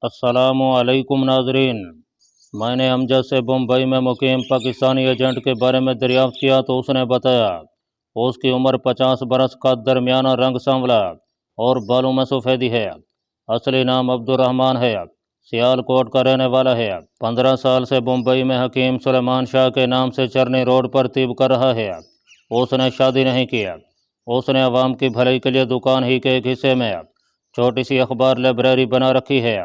अस्सलामुअलैकुम नाजरीन। मैंने अमजद से मुंबई में मुकीम पाकिस्तानी एजेंट के बारे में दरियाफ्त किया तो उसने बताया उसकी उम्र 50 बरस का दरमियाना, रंग सांवला और बालों में सफ़ेदी है। असली नाम अब्दुर्रहमान है। सियालकोट का रहने वाला है। 15 साल से मुंबई में हकीम सुलेमान शाह के नाम से चरनी रोड पर तीब कर रहा है। उसने शादी नहीं की। उसने अवाम की भलाई के लिए दुकान ही के एक हिस्से में छोटी सी अखबार लाइब्रेरी बना रखी है।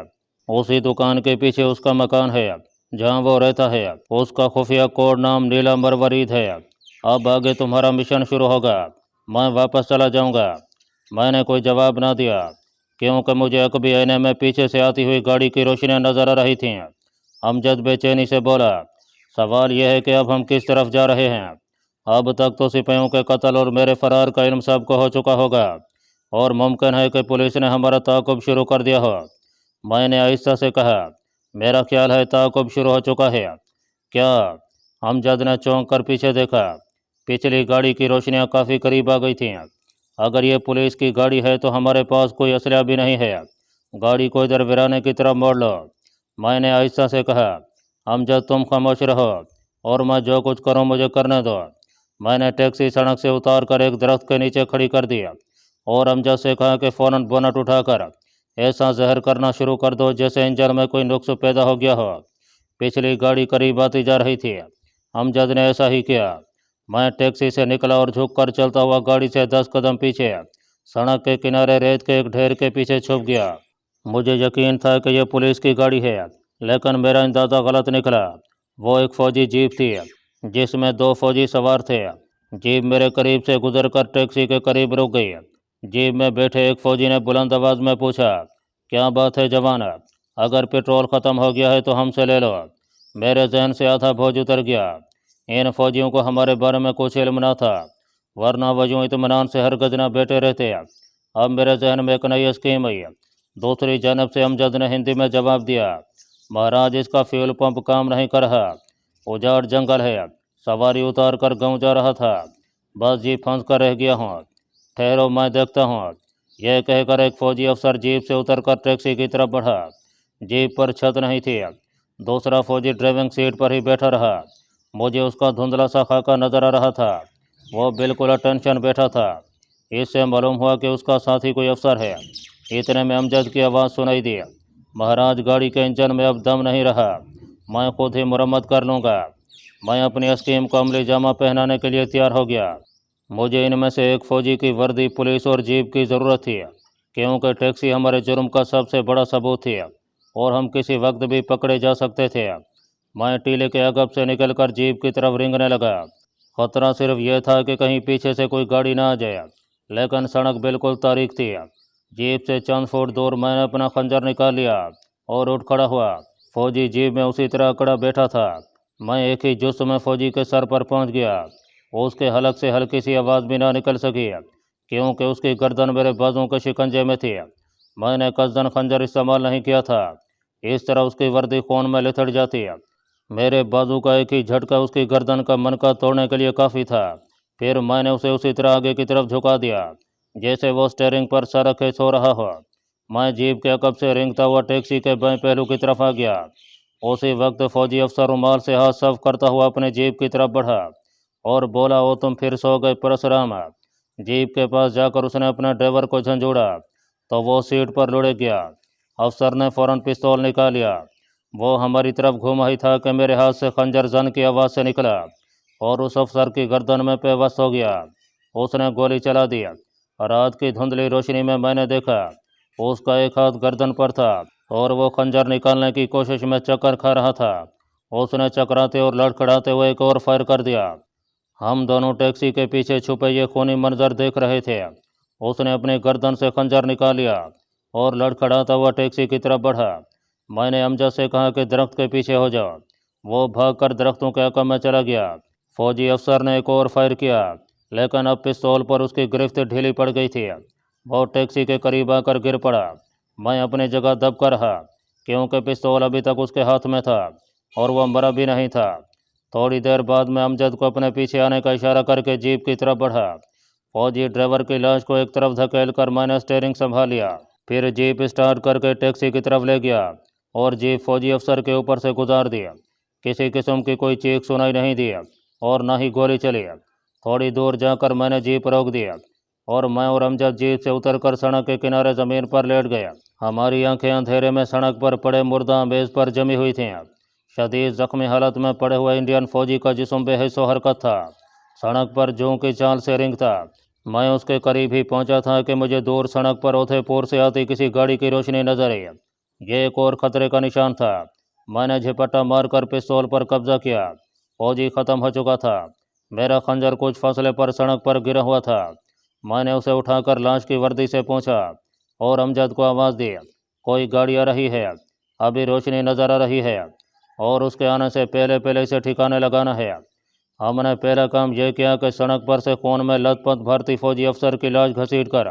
उसी दुकान के पीछे उसका मकान है जहां वो रहता है। उसका खुफिया कोड नाम नीला मरवरीद है। अब आगे तुम्हारा मिशन शुरू होगा। मैं वापस चला जाऊंगा। मैंने कोई जवाब ना दिया क्योंकि मुझे अकबी आईने में पीछे से आती हुई गाड़ी की रोशनियां नजर आ रही थीं। अमजद बेचैनी से बोला, सवाल यह है कि अब हम किस तरफ जा रहे हैं। अब तक तो सिपाहियों के कत्ल और मेरे फरार का इल्म सबको हो चुका होगा और मुमकिन है कि पुलिस ने हमारा ताक़ुब शुरू कर दिया हो। मैंने आहिस्ता से कहा, मेरा ख्याल है ताक़ुब शुरू हो चुका है। क्या? अमजद ने चौंक कर पीछे देखा। पिछली गाड़ी की रोशनियां काफ़ी करीब आ गई थीं। अगर ये पुलिस की गाड़ी है तो हमारे पास कोई असला भी नहीं है। गाड़ी को इधर वीराने की तरफ मोड़ लो। मैंने आहिस्ता से कहा, अमजद तुम खामोश रहो और मैं जो कुछ करूं मुझे करने दो। मैंने टैक्सी सड़क से उतार कर एक दरख्त के नीचे खड़ी कर दिया और अमजद से कहा कि फ़ौरन बोनट उठाकर ऐसा जहर करना शुरू कर दो जैसे इंजन में कोई नुक्स पैदा हो गया हो। पिछली गाड़ी करीब आती जा रही थी। अमजद ने ऐसा ही किया। मैं टैक्सी से निकला और झुक कर चलता हुआ गाड़ी से 10 कदम पीछे सड़क के किनारे रेत के एक ढेर के पीछे छुप गया। मुझे यकीन था कि यह पुलिस की गाड़ी है, लेकिन मेरा अंदाज़ा गलत निकला। वो एक फ़ौजी जीप थी जिसमें 2 फ़ौजी सवार थे। जीप मेरे करीब से गुजरकर टैक्सी के करीब रुक गई। जीप में बैठे एक फ़ौजी ने बुलंद आवाज़ में पूछा, क्या बात है जवान, अगर पेट्रोल ख़त्म हो गया है तो हमसे ले लो। मेरे जहन से आधा बोझ उतर गया। इन फ़ौजियों को हमारे बारे में कुछ इल्म ना था, वरना वो यूँ इत्मीनान से हरगिज़ न बैठे रहते। अब मेरे जहन में एक नई स्कीम आई। दूसरी जानब से अमजद ने हिंदी में जवाब दिया, महाराज इसका फ्यूल पंप काम नहीं कर रहा। उजाड़ जंगल है, सवारी उतार कर गाँव जा रहा था, बस जीप फंस कर रह गया हूँ। ठहरो मैं देखता हूँ। यह कहकर एक फ़ौजी अफसर जीप से उतरकर टैक्सी की तरफ बढ़ा। जीप पर छत नहीं थी। दूसरा फ़ौजी ड्राइविंग सीट पर ही बैठा रहा। मुझे उसका धुंधला सा खाका नज़र आ रहा था। वो बिल्कुल अटेंशन बैठा था। इससे मालूम हुआ कि उसका साथी कोई अफसर है। इतने में अमजद की आवाज़ सुनाई दी, महाराज गाड़ी के इंजन में अब दम नहीं रहा, मैं खुद ही मुरम्मत कर लूँगा। मैं अपनी स्कीम को अमली जामा पहनाने के लिए तैयार हो गया। मुझे इनमें से एक फ़ौजी की वर्दी, पुलिस और जीप की ज़रूरत थी क्योंकि टैक्सी हमारे जुर्म का सबसे बड़ा सबूत थी और हम किसी वक्त भी पकड़े जा सकते थे। मैं टीले के अगब से निकलकर जीप की तरफ रेंगने लगा। ख़तरा सिर्फ यह था कि कहीं पीछे से कोई गाड़ी ना आ जाए, लेकिन सड़क बिल्कुल तारीख थी। जीप से चंद फुट दूर मैंने अपना खंजर निकाल लिया और उठ खड़ा हुआ। फ़ौजी जीप में उसी तरह अकड़ा बैठा था। मैं एक ही जुस्त में फ़ौजी के सर पर पहुंच गया। उसके हलक से हल्की सी आवाज़ भी ना निकल सकी क्योंकि उसकी गर्दन मेरे बाजों के शिकंजे में थी। मैंने कसदन खंजर इस्तेमाल नहीं किया था, इस तरह उसकी वर्दी खून में लिथड़ जाती। मेरे बाजू का एक ही झटका उसकी गर्दन का मनका तोड़ने के लिए काफ़ी था। फिर मैंने उसे उसी तरह आगे की तरफ झुका दिया जैसे वो स्टीयरिंग पर सर रखे सो रहा हो। मैं जीप के अकब से रेंगता हुआ टैक्सी के बाएं पहलू की तरफ आ गया। उसी वक्त फ़ौजी अफसर रुमाल से हाथ साफ करता हुआ अपने जीप की तरफ बढ़ा और बोला, ओ तुम फिर सो गए परसराम। जीप के पास जाकर उसने अपने ड्राइवर को झंझोड़ा तो वो सीट पर लुढ़क गया। अफसर ने फ़ौरन पिस्तौल निकाल लिया। वो हमारी तरफ घूमा ही था कि मेरे हाथ से खंजर जन की आवाज़ से निकला और उस अफसर की गर्दन में पेवस्त हो गया। उसने गोली चला दी। रात की धुंधली रोशनी में मैंने देखा उसका एक हाथ गर्दन पर था और वो खंजर निकालने की कोशिश में चक्कर खा रहा था। उसने चकराते और लड़खड़ाते हुए एक और फायर कर दिया। हम दोनों टैक्सी के पीछे छुपे ये खूनी मंजर देख रहे थे। उसने अपनी गर्दन से खंजर निकाल लिया और लड़खड़ाता हुआ टैक्सी की तरफ बढ़ा। मैंने अमजद से कहा कि दरख्त के पीछे हो जाओ। वो भागकर दरख्तों के अकब में चला गया। फ़ौजी अफसर ने एक और फायर किया, लेकिन अब पिस्तौल पर उसकी गिरफ्त ढीली पड़ गई थी। वो टैक्सी के करीब आकर गिर पड़ा। मैं अपनी जगह दब कर रहा क्योंकि पिस्तौल अभी तक उसके हाथ में था और वह मरा भी नहीं था। थोड़ी देर बाद मैं अमजद को अपने पीछे आने का इशारा करके जीप की तरफ बढ़ा। फौजी ड्राइवर की लाश को एक तरफ धकेल कर मैंने स्टीयरिंग संभाल लिया। फिर जीप स्टार्ट करके टैक्सी की तरफ ले गया। और जीप फौजी अफसर के ऊपर से गुजार दिया। किसी किस्म की कोई चीख सुनाई नहीं दी और ना ही गोली चली। थोड़ी दूर जाकर मैंने जीप रोक दिया और मैं और अमजद जीप से उतरकर सड़क के किनारे ज़मीन पर लेट गया। हमारी आंखें अंधेरे में सड़क पर पड़े मुर्दा मेज़ पर जमी हुई थीं। शदीद जख्मी हालत में पड़े हुए इंडियन फौजी का जिस्म बेहिस्सो हरकत था, सड़क पर जूं की चाल से रेंगता। मैं उसके करीब ही पहुंचा था कि मुझे दूर सड़क पर उधेपुर से आती किसी गाड़ी की रोशनी नजर आई। ये एक और खतरे का निशान था। मैंने झपट्टा मारकर पिस्तौल पर कब्जा किया। फौजी ख़त्म हो चुका था। मेरा खंजर कुछ फासले पर सड़क पर गिरा हुआ था। मैंने उसे उठाकर लाश की वर्दी से पूछा और अमजद को आवाज़ दी, कोई गाड़ी आ रही है? अभी रोशनी नज़र आ रही है और उसके आने से पहले पहले इसे ठिकाने लगाना है। हमने पहला काम यह किया कि सड़क पर से खून में लथपथ भारतीय फौजी अफसर की लाश घसीट कर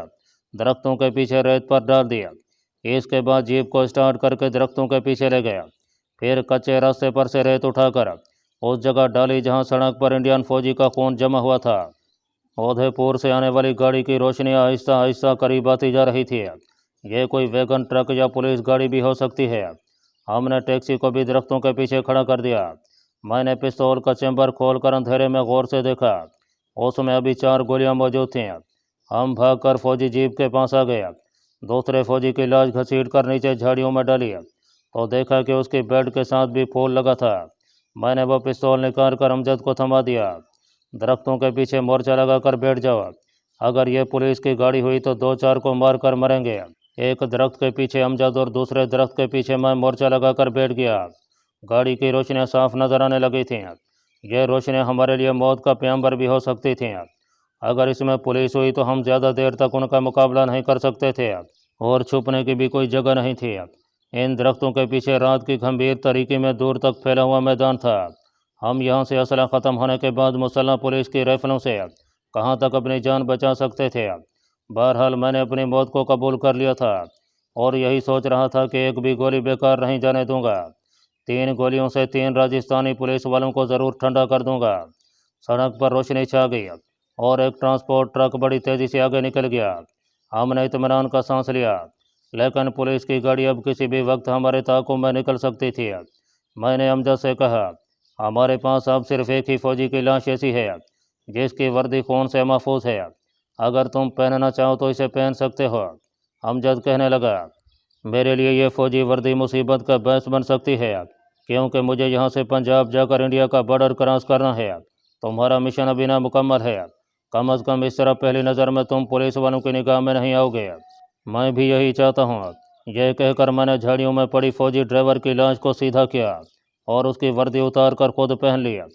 दरख्तों के पीछे रेत पर डाल दिया। इसके बाद जीप को स्टार्ट करके दरख्तों के पीछे ले गया। फिर कच्चे रास्ते पर से रेत उठाकर उस जगह डाली जहां सड़क पर इंडियन फौजी का खून जमा हुआ था। उदयपुर से आने वाली गाड़ी की रोशनी आहिस्ता आहिस्ता करीब आती जा रही थी। यह कोई वैगन, ट्रक या पुलिस गाड़ी भी हो सकती है। हमने टैक्सी को भी दरख्तों के पीछे खड़ा कर दिया। मैंने पिस्तौल का चैम्बर खोलकर अंधेरे में गौर से देखा। उसमें अभी 4 गोलियां मौजूद थीं। हम भागकर फौजी जीप के पास आ गए। दूसरे फौजी की लाश घसीट कर नीचे झाड़ियों में डाली तो देखा कि उसकी बेल्ट के साथ भी फूल लगा था। मैंने वो पिस्तौल निकाल कर अमजद को थमा दिया। दरख्तों के पीछे मोर्चा लगाकर बैठ जाओ। अगर ये पुलिस की गाड़ी हुई तो 2-4 को मार कर मरेंगे। एक दरख्त के पीछे अमजद और दूसरे दरख्त के पीछे मैं मोर्चा लगाकर बैठ गया। गाड़ी की रोशनियां साफ नजर आने लगी थीं। यह रोशनियां हमारे लिए मौत का प्याम्बर भी हो सकती थीं। अगर इसमें पुलिस हुई तो हम ज़्यादा देर तक उनका मुकाबला नहीं कर सकते थे और छुपने की भी कोई जगह नहीं थी। इन दरख्तों के पीछे रात की गंभीर तरीके में दूर तक फैला हुआ मैदान था। हम यहाँ से असला ख़त्म होने के बाद मुसल्लह पुलिस की राइफलों से कहाँ तक अपनी जान बचा सकते थे। बहरहाल मैंने अपनी मौत को कबूल कर लिया था और यही सोच रहा था कि एक भी गोली बेकार नहीं जाने दूंगा। 3 गोलियों से 3 राजस्थानी पुलिस वालों को ज़रूर ठंडा कर दूंगा। सड़क पर रोशनी छा गई और एक ट्रांसपोर्ट ट्रक बड़ी तेज़ी से आगे निकल गया। हमने इत्मीनान का सांस लिया, लेकिन पुलिस की गाड़ी अब किसी भी वक्त हमारे ताक़ुब में निकल सकती थी। मैंने अमजद से कहा, हमारे पास अब सिर्फ एक ही फ़ौजी की लाश ऐसी है जिसकी वर्दी खून से महफूज है। अगर तुम पहनना चाहो तो इसे पहन सकते हो। अमजद कहने लगा, मेरे लिए ये फ़ौजी वर्दी मुसीबत का बायस बन सकती है, क्योंकि मुझे यहाँ से पंजाब जाकर इंडिया का बॉर्डर क्रॉस करना है। तुम्हारा मिशन अभी ना मुकम्मल है। कम अज़ कम इस तरह पहली नज़र में तुम पुलिस वालों की निगाह में नहीं आओगे। मैं भी यही चाहता हूँ। यह कहकर मैंने झाड़ियों में पड़ी फौजी ड्राइवर की लाश को सीधा किया और उसकी वर्दी उतार कर खुद पहन लिया।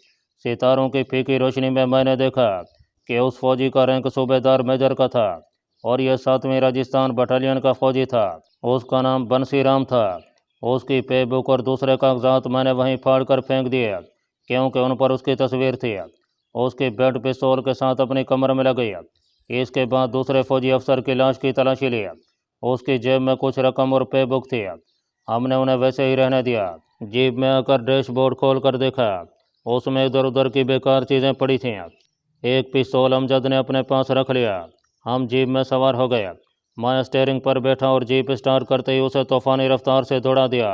सितारों की फीकी रोशनी में मैंने देखा कि उस फौजी का रैंक सूबेदार मेजर का था और यह 7वीं राजस्थान बटालियन का फौजी था। उसका नाम बंसी राम था। उसकी पे बुक और दूसरे कागजात मैंने वहीं फाड़ कर फेंक दिए, क्योंकि उन पर उसकी तस्वीर थी। उसकी बेल्ट पिस्तौल के साथ अपनी कमर में लगी। इसके बाद दूसरे फौजी अफसर की लाश की तलाशी ली। उसकी जेब में कुछ रकम और पे बुक थी। हमने उन्हें वैसे ही रहने दिया। जीप में आकर डैशबोर्ड खोल कर देखा, उसमें इधर उधर की बेकार चीज़ें पड़ी थीं। एक पिस्तौल अमजद ने अपने पास रख लिया। हम जीप में सवार हो गए। मैं स्टीयरिंग पर बैठा और जीप स्टार्ट करते ही उसे तूफानी रफ्तार से दौड़ा दिया।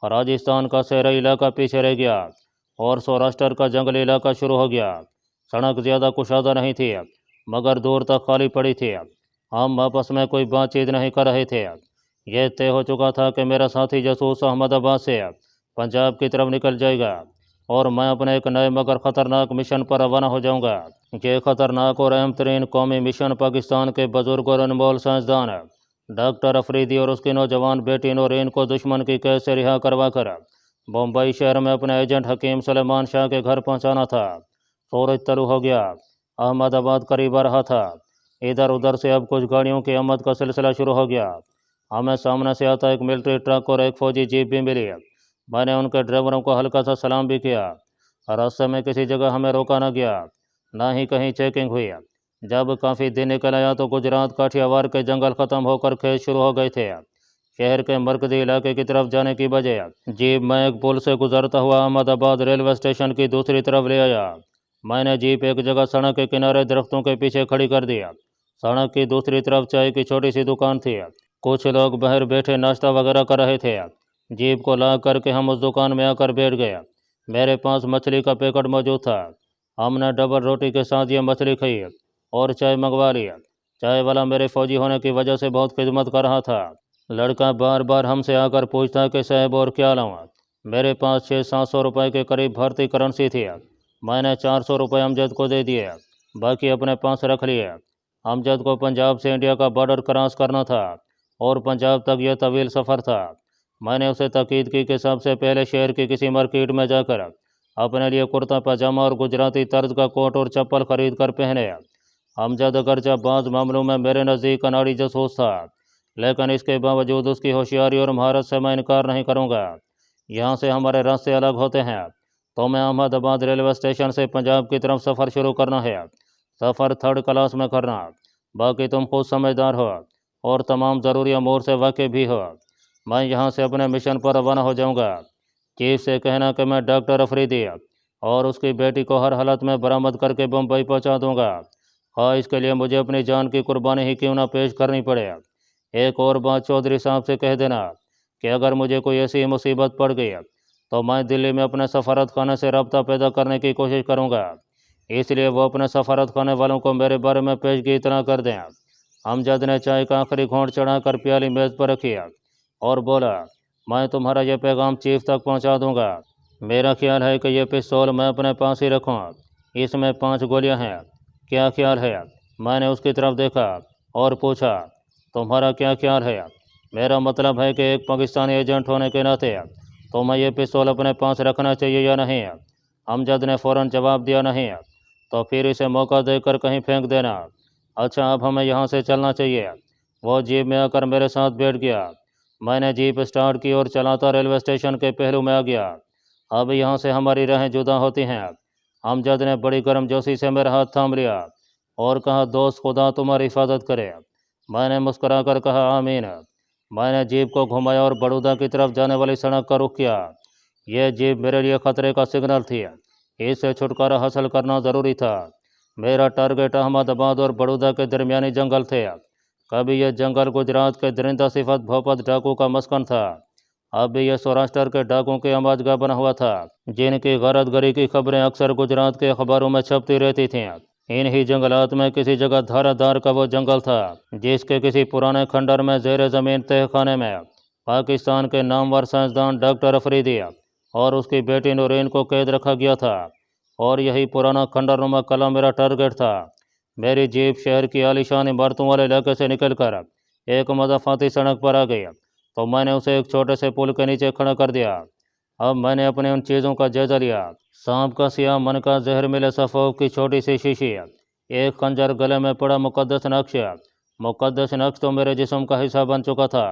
राजस्थान का शहरी इलाका पीछे रह गया और सौराष्ट्र का जंगली इलाका शुरू हो गया। सड़क ज़्यादा कुशादा नहीं थी, मगर दूर तक खाली पड़ी थी। हम आपस में कोई बातचीत नहीं कर रहे थे। यह तय हो चुका था कि मेरा साथी जासूस अहमदाबाद से पंजाब की तरफ निकल जाएगा और मैं अपने एक नए मगर ख़तरनाक मिशन पर रवाना हो जाऊंगा। ये ख़तरनाक और अहम तरीन कौमी मिशन पाकिस्तान के बुजुर्ग और अनमोल साइंसदान डॉक्टर अफरीदी और उसकी नौजवान बेटी नौरीन को दुश्मन की कैद से रिहा करवा कर बम्बई शहर में अपने एजेंट हकीम सलेमान शाह के घर पहुंचाना था। सूरज तलु हो गया। अहमदाबाद करीब आ रहा था। इधर उधर से अब कुछ गाड़ियों की आमद का सिलसिला शुरू हो गया। हमें सामने से आता एक मिलिट्री ट्रक और एक फ़ौजी जीप भी मिली। मैंने उनके ड्राइवरों को हल्का सा सलाम भी किया। रास्ते में किसी जगह हमें रोका न गया, ना ही कहीं चेकिंग हुई। जब काफ़ी दिन निकल आया तो गुजरात काठियावाड़ के जंगल ख़त्म होकर खेत शुरू हो गए थे। शहर के मरकजी इलाके की तरफ जाने की बजाय जीप में एक पुल से गुजरता हुआ अहमदाबाद रेलवे स्टेशन की दूसरी तरफ ले आया। मैंने जीप एक जगह सड़क के किनारे दरख्तों के पीछे खड़ी कर दिया। सड़क की दूसरी तरफ चाय की छोटी सी दुकान थी। कुछ लोग बाहर बैठे नाश्ता वगैरह कर रहे थे। जीप को ला करके हम उस दुकान में आकर बैठ गए। मेरे पास मछली का पैकेट मौजूद था। हमने डबल रोटी के साथ ये मछली खाई और चाय मंगवा लिया। चाय वाला मेरे फौजी होने की वजह से बहुत खिदमत कर रहा था। लड़का बार बार हमसे आकर पूछता कि साहब और क्या लाऊं। मेरे पास 600-700 रुपये के करीब भारतीय करेंसी थी। मैंने 400 रुपये अमजद को दे दिए, बाकी अपने पास रख लिए। अमजद को पंजाब से इंडिया का बॉर्डर क्रॉस करना था और पंजाब तक यह तवील सफ़र था। मैंने उसे ताकीद की कि सबसे पहले शहर की किसी मार्केट में जाकर अपने लिए कुर्ता पजामा और गुजराती तर्ज का कोट और चप्पल खरीद कर पहने। अमजद अगरचे बाज़ मामलों में मेरे नज़दीक अनाड़ी जासूस था, लेकिन इसके बावजूद उसकी होशियारी और महारत से मैं इनकार नहीं करूँगा। यहाँ से हमारे रास्ते अलग होते हैं। तो मैं अहमदाबाद रेलवे स्टेशन से पंजाब की तरफ सफ़र शुरू करना है। सफ़र 3rd क्लास में करना। बाकी तुम खुद समझदार हो और तमाम ज़रूरी अमूर से वाकिफ़ भी हो। मैं यहाँ से अपने मिशन पर रवाना हो जाऊँगा। चीफ से कहना कि मैं डॉक्टर अफरीदी और उसकी बेटी को हर हालत में बरामद करके बम्बई पहुँचा दूँगा, हाँ इसके लिए मुझे अपनी जान की कुर्बानी ही क्यों ना पेश करनी पड़े। एक और बात चौधरी साहब से कह देना कि अगर मुझे कोई ऐसी मुसीबत पड़ गई तो मैं दिल्ली में अपने सफारत खाने से रब्ता पैदा करने की कोशिश करूँगा, इसलिए वो अपने सफारत खाने वालों को मेरे बारे में पेशगी इतना कर दें। अमजद ने चाय का आखिरी घोंट चढ़ाकर प्याली मेज़ पर रखी और बोला, मैं तुम्हारा यह पैगाम चीफ तक पहुंचा दूंगा। मेरा ख्याल है कि यह पिस्तौल मैं अपने पास ही रखूं। इसमें 5 गोलियां हैं। क्या ख्याल है? मैंने उसकी तरफ देखा और पूछा, तुम्हारा क्या ख्याल है? मेरा मतलब है कि एक पाकिस्तानी एजेंट होने के नाते तो मैं ये पिस्तौल अपने पास रखना चाहिए या नहीं? अमजद ने फ़ौरन जवाब दिया, नहीं। तो फिर इसे मौका देकर कहीं फेंक देना। अच्छा, अब हमें यहाँ से चलना चाहिए। वो जीप में आकर मेरे साथ बैठ गया। मैंने जीप स्टार्ट की और चलाता रेलवे स्टेशन के पहलू में आ गया। अब यहाँ से हमारी राहें जुदा होती हैं। अमजद ने बड़ी गर्मजोशी से मेरा हाथ थाम लिया और कहा, दोस्त खुदा तुम्हारी हिफाजत करे। मैंने मुस्कुराकर कहा, आमीन। मैंने जीप को घुमाया और बड़ौदा की तरफ जाने वाली सड़क का रुख किया। यह जीप मेरे लिए खतरे का सिग्नल थी। इससे छुटकारा हासिल करना ज़रूरी था। मेरा टारगेट अहमदाबाद और बड़ौदा के दरमियानी जंगल थे। कभी यह जंगल गुजरात के दरिंदा सिफत भोपत डाकू का मस्कन था, अब भी यह सौराष्ट्र के डाकू के आमाजगाह बना हुआ था, जिनकी गरदगरी की खबरें अक्सर गुजरात के अखबारों में छपती रहती थीं। इन्हीं जंगलात में किसी जगह धारादार का वो जंगल था जिसके किसी पुराने खंडर में ज़ेर ज़मीन तहखाने में पाकिस्तान के नामवर साइंसदान डॉक्टर अफरीदी और उसकी बेटी नूरीन को कैद रखा गया था। और यही पुराना खंडरनुमा कला मेरा टारगेट था। मेरी जीप शहर की आलीशान इमारतों वाले इलाके से निकलकर एक मज़ाफ़ाती सड़क पर आ गई तो मैंने उसे एक छोटे से पुल के नीचे खड़ा कर दिया। अब मैंने अपने उन चीज़ों का जायज़ा लिया। सांप का सियाह मन का जहर मिले सफ़ोफ की छोटी सी शीशी, एक खंजर, गले में पड़ा मुक़द्दस नक्श। मुक़द्दस नक्श तो मेरे जिस्म का हिस्सा बन चुका था।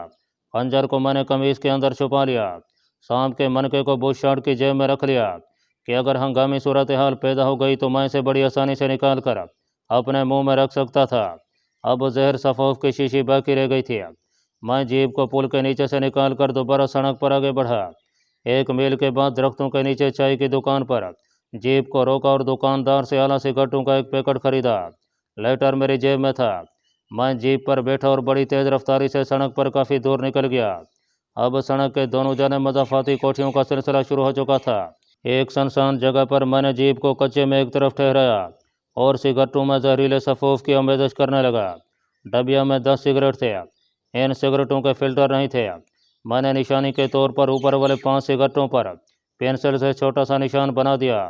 खंजर को मैंने कमीज़ के अंदर छुपा लिया। सांप के मनके को बुश शर्ट की जेब में रख लिया कि अगर हंगामी सूरत हाल पैदा हो गई तो मैं इसे बड़ी आसानी से निकाल कर अपने मुंह में रख सकता था। अब जहर सफ़ोफ की शीशी बाकी रह गई थी। मैं जीप को पुल के नीचे से निकाल कर दोबारा सड़क पर आगे बढ़ा। 1 मील के बाद दरख्तों के नीचे चाय की दुकान पर जीप को रोका और दुकानदार से आला सिगरेटों का एक पैकेट खरीदा। लाइटर मेरी जेब में था। मैं जीप पर बैठा और बड़ी तेज़ रफ्तारी से सड़क पर काफ़ी दूर निकल गया। अब सड़क के दोनों जानिब मज़ाफ़ाती कोठियों का सिलसिला शुरू हो चुका था। एक सुनसान जगह पर मैंने जीप को कच्चे में एक तरफ ठहराया और सिगरेटों में जहरीले सफ़ूफ की आमेज़श करने लगा। डबिया में 10 सिगरेट थे। इन सिगरेटों के फ़िल्टर नहीं थे। मैंने निशानी के तौर पर ऊपर वाले 5 सिगरेटों पर पेंसिल से छोटा सा निशान बना दिया।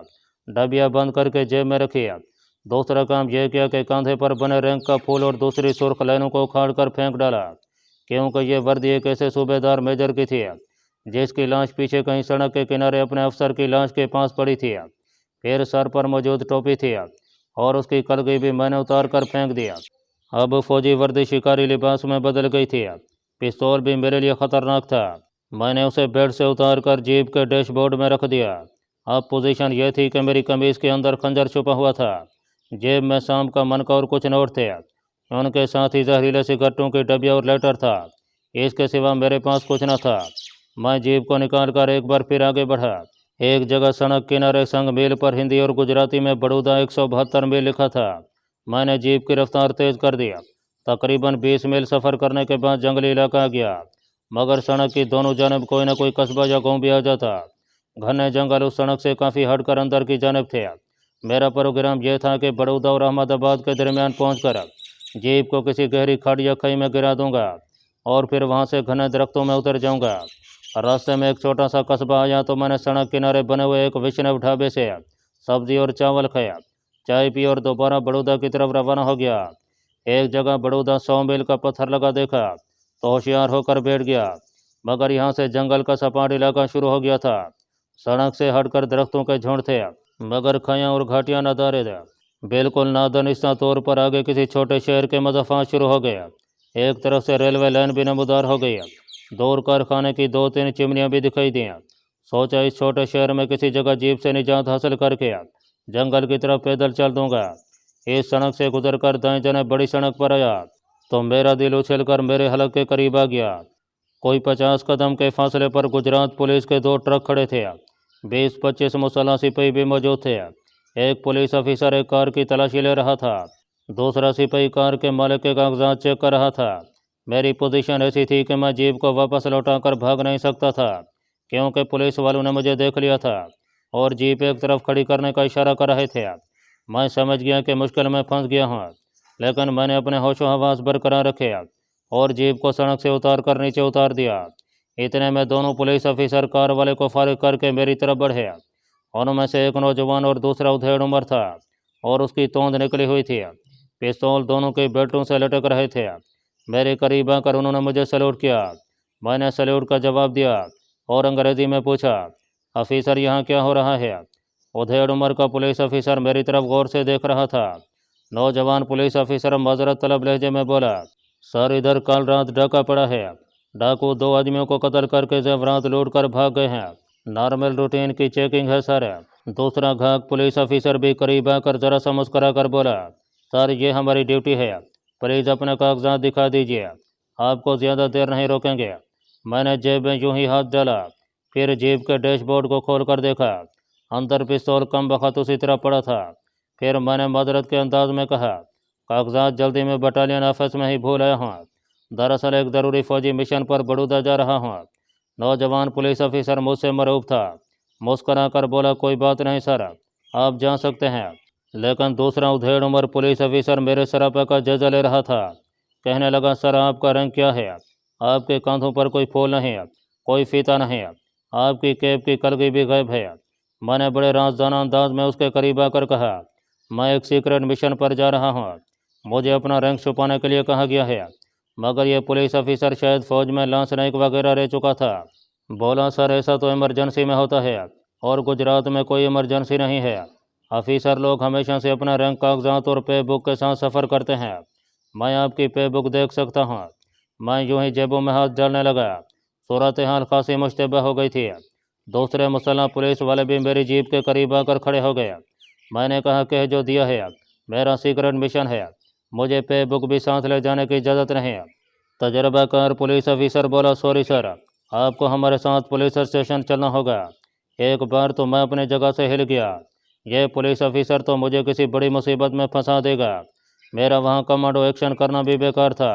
डबिया बंद करके जेब में रखी। दूसरा काम यह किया कि कंधे पर बने रैंक का फूल और दूसरी सुर्ख लाइनों को उखाड़ कर फेंक डाला, क्योंकि ये वर्दी एक ऐसे सूबेदार मेजर की थी जिसकी लाश पीछे कहीं सड़क के किनारे अपने अफसर की लाश के पास पड़ी थी। फिर सर पर मौजूद टोपी थी और उसकी कलगी भी मैंने उतार कर फेंक दिया। अब फौजी वर्दी शिकारी लिबास में बदल गई थी। पिस्तौल भी मेरे लिए ख़तरनाक था। मैंने उसे बेड से उतार कर जीप के डैशबोर्ड में रख दिया। अब पोजीशन यह थी कि मेरी कमीज़ के अंदर खंजर छुपा हुआ था। जेब में सांप का मनका और कुछ नोट थे। उनके साथ ही जहरीले सिगरेटों की डबिया और लाइटर था। इसके सिवा मेरे पास कुछ न था। मैं जीप को निकाल कर एक बार फिर आगे बढ़ा। एक जगह सड़क किनारे संग मील पर हिंदी और गुजराती में बड़ौदा 172 मील लिखा था। मैंने जीप की रफ्तार तेज़ कर दिया। तकरीबन 20 मील सफ़र करने के बाद जंगली इलाका आ गया। मगर सड़क की दोनों जानब कोई न कोई कस्बा या गांव भी आ जाता। घने जंगल उस सड़क से काफ़ी हटकर अंदर की जानब थे। मेरा प्रोग्राम यह था कि बड़ौदा और अहमदाबाद के दरमियान पहुंचकर जीप को किसी गहरी खड़ या खई में गिरा दूंगा और फिर वहां से घने दरख्तों में उतर जाऊंगा। रास्ते में एक छोटा सा कस्बा आया तो मैंने सड़क किनारे बने हुए एक वैष्णव ढाबे से सब्जी और चावल खाया, चाय पी और दोबारा बड़ौदा की तरफ रवाना हो गया। एक जगह बड़ौदा 100 मील का पत्थर लगा देखा तो होशियार होकर बैठ गया, मगर यहाँ से जंगल का सपाट इलाका शुरू हो गया था। सड़क से हटकर दरख्तों के झुंड थे, मगर खायां और घाटियां नदारे थे। बिल्कुल नादानिस्ता तौर पर आगे किसी छोटे शहर के मज़ाफ़ात शुरू हो गया। एक तरफ से रेलवे लाइन भी नमूदार हो गई, दूर कारखाने की 2-3 चिमनियाँ भी दिखाई दी। सोचा इस छोटे शहर में किसी जगह जीप से निजात हासिल करके जंगल की तरफ पैदल चल दूंगा। इस सड़क से गुजरकर दाएं जाने बड़ी सड़क पर आया तो मेरा दिल उछलकर मेरे हलक के करीब आ गया। कोई 50 कदम के फासले पर गुजरात पुलिस के 2 ट्रक खड़े थे। 20-25 मुसल्लह सिपाही भी मौजूद थे। एक पुलिस ऑफिसर एक कार की तलाशी ले रहा था, दूसरा सिपाही कार के मालिक के कागजात चेक कर रहा था। मेरी पोजीशन ऐसी थी कि मैं जीप को वापस लौटाकर भाग नहीं सकता था, क्योंकि पुलिस वालों ने मुझे देख लिया था और जीप एक तरफ खड़ी करने का इशारा कर रहे थे। मैं समझ गया कि मुश्किल में फंस गया हूँ, लेकिन मैंने अपने होशो हवास बरकरार रखे और जीप को सड़क से उतार कर नीचे उतार दिया। इतने में दोनों पुलिस ऑफिसर कार वाले को फारिग करके मेरी तरफ बढ़े। उनमें से एक नौजवान और दूसरा उधेड़ उम्र था और उसकी तोंद निकली हुई थी। पिस्तौल दोनों के बेल्टों से लटक रहे थे। मेरे करीब आकर उन्होंने मुझे सैल्यूट किया। मैंने सैल्यूट का जवाब दिया और अंग्रेजी में पूछा, ऑफिसर यहाँ क्या हो रहा है? उधेड़ उम्र का पुलिस ऑफिसर मेरी तरफ गौर से देख रहा था। नौजवान पुलिस ऑफिसर माजरत तलब लहजे में बोला, सर इधर कल रात डाका पड़ा है। डाकू 2 आदमियों को कत्ल करके जेवरात लूट कर भाग गए हैं। नॉर्मल रूटीन की चेकिंग है सर। दूसरा घाक पुलिस ऑफिसर भी करीब आकर जरा सा मुस्करा कर बोला, सर ये हमारी ड्यूटी है, प्लीज़ अपने कागजात दिखा दीजिए, आपको ज़्यादा देर नहीं रोकेंगे। मैंने जेब में यूं ही हाथ डाला, फिर जीप के डैशबोर्ड को खोल कर देखा। अंदर पिस्तौल कम बखत उसी तरह पड़ा था। फिर मैंने मदरत के अंदाज में कहा, कागजात जल्दी में बटालियन ऑफिस में ही भूल आया हूँ, दरअसल एक ज़रूरी फ़ौजी मिशन पर बड़ौदा जा रहा हूँ। नौजवान पुलिस ऑफिसर मुझसे मरूब था, मुस्करा कर बोला, कोई बात नहीं सर, आप जा सकते हैं। लेकिन दूसरा उधेड़ उम्र पुलिस ऑफिसर मेरे सरापा का जायजा ले रहा था। कहने लगा, सर आपका रंग क्या है? आपके कांधों पर कोई फूल नहीं, कोई फीता नहीं, आपकी कैप की कलगी भी गायब है। मैंने बड़े राजदाना अंदाज में उसके करीब आकर कहा, मैं एक सीक्रेट मिशन पर जा रहा हूँ, मुझे अपना रंग छुपाने के लिए कहा गया है। मगर यह पुलिस ऑफिसर शायद फ़ौज में लांस नायक वगैरह रह चुका था। बोला, सर ऐसा तो इमरजेंसी में होता है और गुजरात में कोई इमरजेंसी नहीं है। ऑफिसर लोग हमेशा से अपना रंग कागजात और पे बुक के साथ सफ़र करते हैं। मैं आपकी पे बुक देख सकता हूँ। मैं यूं ही जेबों में हाथ डालने लगा। सूरत हाल खासी मुश्तबा हो गई थी। दूसरे मुसल्लह पुलिस वाले भी मेरी जीप के करीब आकर खड़े हो गए। मैंने कहा, कह जो दिया है, मेरा सीक्रेट मिशन है, मुझे पे बुक भी साथ ले जाने की इजाज़त नहीं है। तजर्बाकार पुलिस ऑफिसर बोला, सॉरी सर, आपको हमारे साथ पुलिस स्टेशन चलना होगा। एक बार तो मैं अपनी जगह से हिल गया, यह पुलिस ऑफिसर तो मुझे किसी बड़ी मुसीबत में फंसा देगा। मेरा वहाँ कमांडो एक्शन करना भी बेकार था।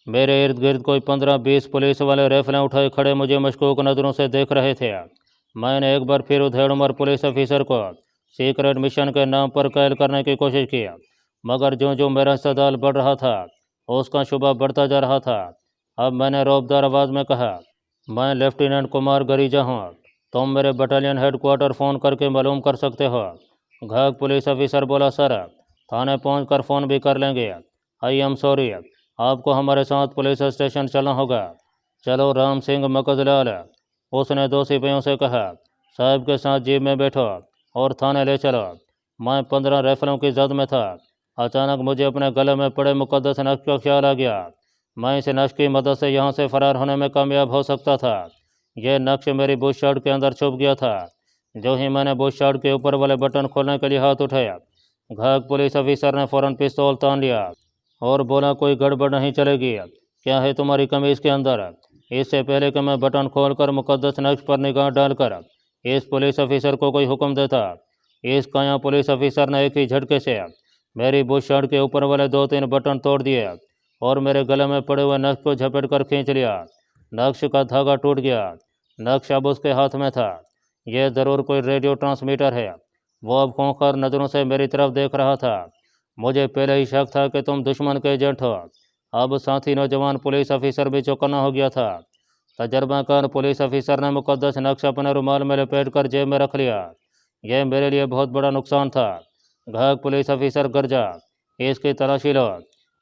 मेरे इर्द गिर्द कोई 15-20 पुलिस वाले राइफलें उठाए खड़े मुझे मशकूक नज़रों से देख रहे थे। मैंने एक बार फिर उधेड़ उम्र पुलिस ऑफिसर को सीक्रेट मिशन के नाम पर कैद करने की कोशिश की, मगर जो जो मेरा इस्तेदाल बढ़ रहा था उसका शुबा बढ़ता जा रहा था। अब मैंने रौबदार आवाज़ में कहा, मैं लेफ्टिनेंट कुमार गरिजा हूँ, तुम मेरे बटालियन हेडक्वार्टर फ़ोन करके मालूम कर सकते हो। घाक पुलिस ऑफिसर बोला, सर थाने पहुंचकर फ़ोन भी कर लेंगे। आई एम सॉरी, आपको हमारे साथ पुलिस स्टेशन चलना होगा। चलो राम सिंह मकजलाल, उसने 2 सिपाहियों से कहा, साहब के साथ जीप में बैठो और थाने ले चलो। मैं 15 राइफलों की जद में था। अचानक मुझे अपने गले में पड़े मुकद्दस नक्श का ख्याल आ गया। मैं इस नक्श की मदद से यहाँ से फरार होने में कामयाब हो सकता था। यह नक्श मेरी बुश शर्ट के अंदर छुप गया था। जो ही मैंने बुश शर्ट के ऊपर वाले बटन खोलने के लिए हाथ उठाया, घाक पुलिस ऑफिसर ने फ़ौरन पिस्तौल तान लिया और बोला, कोई गड़बड़ नहीं चलेगी, क्या है तुम्हारी कमीज़ के अंदर? इससे पहले कि मैं बटन खोलकर मुकद्दस नक्श पर निगाह डालकर इस पुलिस ऑफिसर को कोई हुक्म देता, इस काया पुलिस ऑफिसर ने एक ही झटके से मेरी बुश शर्ट के ऊपर वाले 2-3 बटन तोड़ दिए और मेरे गले में पड़े हुए नक्श को झपेट कर खींच लिया। नक्श का धागा टूट गया। नक्श अब उसके हाथ में था। यह ज़रूर कोई रेडियो ट्रांसमीटर है। वो अब खोंखर नज़रों से मेरी तरफ देख रहा था। मुझे पहले ही शक था कि तुम दुश्मन के एजेंट हो। अब साथी नौजवान पुलिस ऑफिसर भी चौकन्ना हो गया था। तजर्बाकार पुलिस ऑफिसर ने मुकद्दस नक्श अपने रुमाल में लपेट कर जेब में रख लिया। यह मेरे लिए बहुत बड़ा नुकसान था। घायल पुलिस ऑफिसर गरजा, इसकी तलाशी लो।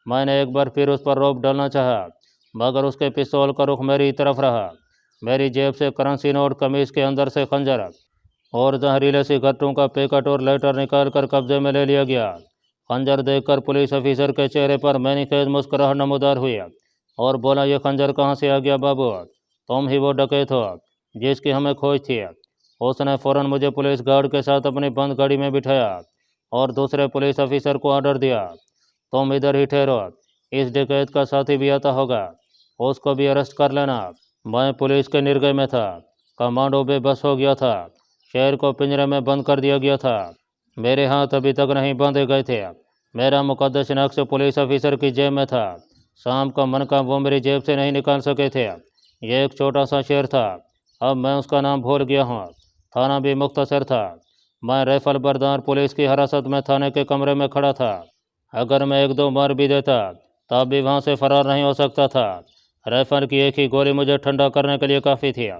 मैंने एक बार फिर उस पर रोक डालना चाहा, मगर उसके पिस्तौल का रुख मेरी तरफ रहा। मेरी जेब से करेंसी नोट, कमीज के अंदर से खंजर और जहरीले सिगरेटों का पैकेट और लाइटर निकाल कर कब्जे में ले लिया गया। खंजर देखकर पुलिस ऑफिसर के चेहरे पर मैनीखेज मुस्कुराहट नमूदार हुई और बोला, यह खंजर कहाँ से आ गया बाबू? तुम ही वो डकैत हो जिसकी हमें खोज थी। उसने फौरन मुझे पुलिस गार्ड के साथ अपनी बंद गाड़ी में बिठाया और दूसरे पुलिस ऑफिसर को ऑर्डर दिया, तुम इधर ही ठहरो, इस डकैत का साथी भी आता होगा, उसको भी अरेस्ट कर लेना। मैं पुलिस के निर्गय में था। कमांडो बेबस हो गया था। शेर को पिंजरे में बंद कर दिया गया था। मेरे हाथ अभी तक नहीं बांधे गए थे। मेरा मुकद्दस नक्श पुलिस ऑफिसर की जेब में था। शाम का मन का वो मेरी जेब से नहीं निकाल सके थे। यह एक छोटा सा शेर था। अब मैं उसका नाम भूल गया हूँ। थाना भी मुख्तसर था। मैं राइफल बरदार पुलिस की हिरासत में थाने के कमरे में खड़ा था। अगर मैं एक दो मार भी देता तब भी वहाँ से फरार नहीं हो सकता था। राइफल की एक ही गोली मुझे ठंडा करने के लिए काफ़ी थी।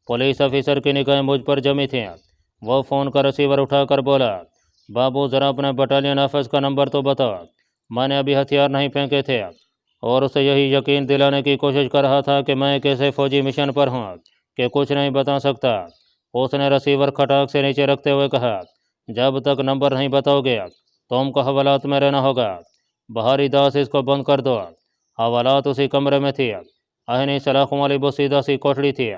पुलिस ऑफिसर की निगाहें मुझ पर जमी थीं। वो फ़ोन का रिसीवर उठाकर बोला, बाबू ज़रा अपने बटालियन ऑफिस का नंबर तो बताओ। मैंने अभी हथियार नहीं फेंके थे और उसे यही यकीन दिलाने की कोशिश कर रहा था कि मैं एक ऐसे फौजी मिशन पर हूँ कि कुछ नहीं बता सकता। उसने रिसीवर खटाक से नीचे रखते हुए कहा, जब तक नंबर नहीं बताओगे तुमको हवालात में रहना होगा। बहारी दास, इसको बंद कर दो। हवालात उसी कमरे में थी। आहनी सलाखों वाली वो सीधा सी कोठड़ी थी।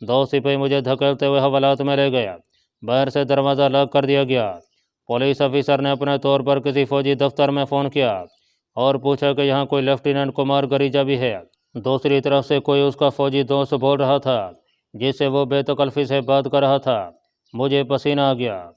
दो सिपाही मुझे धकेलते हुए हवालात में ले गए। बाहर से दरवाज़ा लॉक कर दिया गया। पुलिस ऑफिसर ने अपने तौर पर किसी फौजी दफ्तर में फ़ोन किया और पूछा कि यहाँ कोई लेफ्टिनेंट कुमार गरिजा भी है। दूसरी तरफ से कोई उसका फौजी दोस्त बोल रहा था जिससे वो बेतकल्फ़ी से बात कर रहा था। मुझे पसीना आ गया।